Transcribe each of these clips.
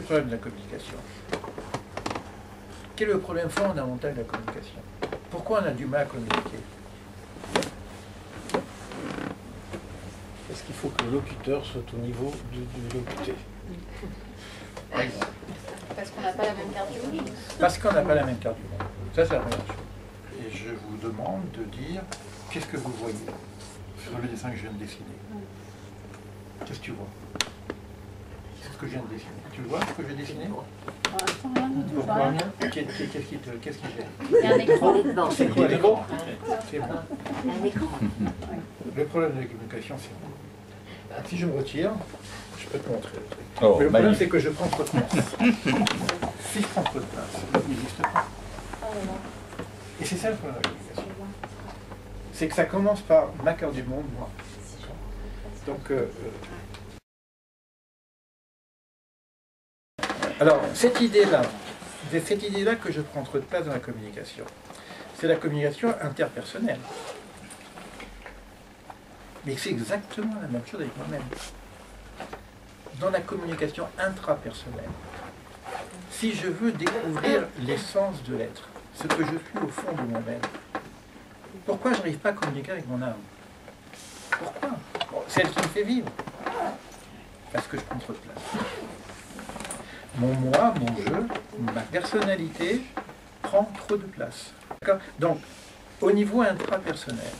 problème de la communication? Quel est le problème fondamental de la communication? Pourquoi on a du mal à communiquer? Est-ce qu'il faut que le locuteur soit au niveau du locuté? Parce qu'on n'a pas la même carte du monde. Parce qu'on n'a pas la même carte du monde. Ça, c'est la première chose. Et je vous demande de dire, qu'est-ce que vous voyez sur le dessin que je viens de dessiner? Qu'est-ce que tu vois? C'est ce que je viens de dessiner. Tu le vois, ce que je viens de dessiner? Pour l'instant, rien du tout. Pourquoi? Rien. Qu'est-ce qui gêne? Il y a un écran. C'est quoi l'écran? C'est bon. Un écran. Le problème de la communication, c'est bon. Si je me retire, je peux te montrer le truc. Oh, Mais le problème, magnifique. c'est que je prends trop de place. Si je prends trop de place, il n'existe pas. Et c'est ça le problème de la communication. C'est que ça commence par ma carte du monde, moi. Donc, alors, cette idée-là que je prends trop de place dans la communication, c'est la communication interpersonnelle. Mais c'est exactement la même chose avec moi-même. Dans la communication intrapersonnelle, si je veux découvrir l'essence de l'être, ce que je suis au fond de moi-même, pourquoi je n'arrive pas à communiquer avec mon âme? Pourquoi? Bon, c'est elle qui me fait vivre. Parce que je prends trop de place. Mon moi, mon je, ma personnalité prend trop de place. D'accord? Donc, au niveau intrapersonnel,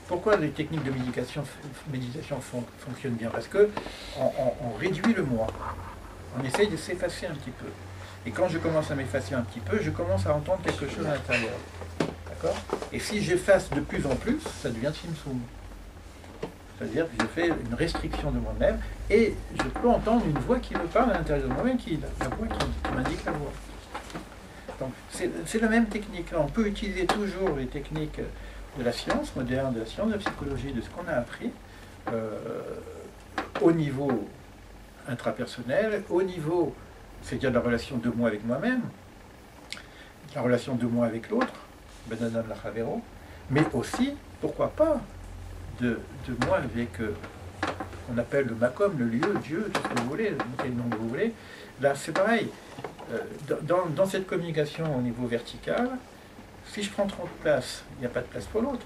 pourquoi les techniques de méditation fonctionnent bien? Parce que on réduit le moi. On essaye de s'effacer un petit peu. Et quand je commence à m'effacer un petit peu, je commence à entendre quelque chose à l'intérieur. D'accord? Et si j'efface de plus en plus, ça devient Simsum. C'est-à-dire que je fais une restriction de moi-même et je peux entendre une voix qui me parle à l'intérieur de moi-même, qui est la voix qui m'indique la voix. Donc c'est la même technique. On peut utiliser toujours les techniques de la science moderne, de la science de la psychologie, de ce qu'on a appris au niveau intrapersonnel, au niveau, c'est-à-dire de la relation de moi avec moi-même, la relation de moi avec l'autre, Benadam Lachavero, mais aussi, pourquoi pas, de moi avec qu'on appelle le Makom, le lieu, Dieu, tout ce que vous voulez, quel nom que vous voulez. Là, c'est pareil. Dans cette communication au niveau vertical, si je prends trop de place, il n'y a pas de place pour l'autre.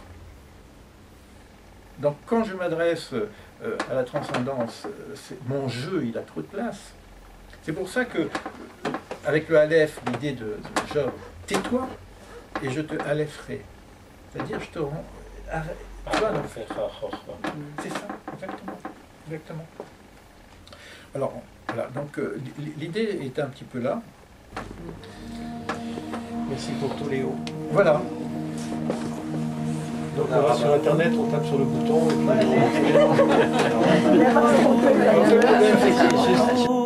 Donc quand je m'adresse à la transcendance, mon jeu, il a trop de place. C'est pour ça que, avec le Aleph, l'idée de Job, tais-toi et je te Alepherai. C'est-à-dire, je te rends... C'est ça, exactement. Alors, voilà, donc l'idée est un petit peu là. Merci pour tous les hauts. Voilà. Donc on va sur internet, on tape sur le bouton et puis... Le problème, c'est que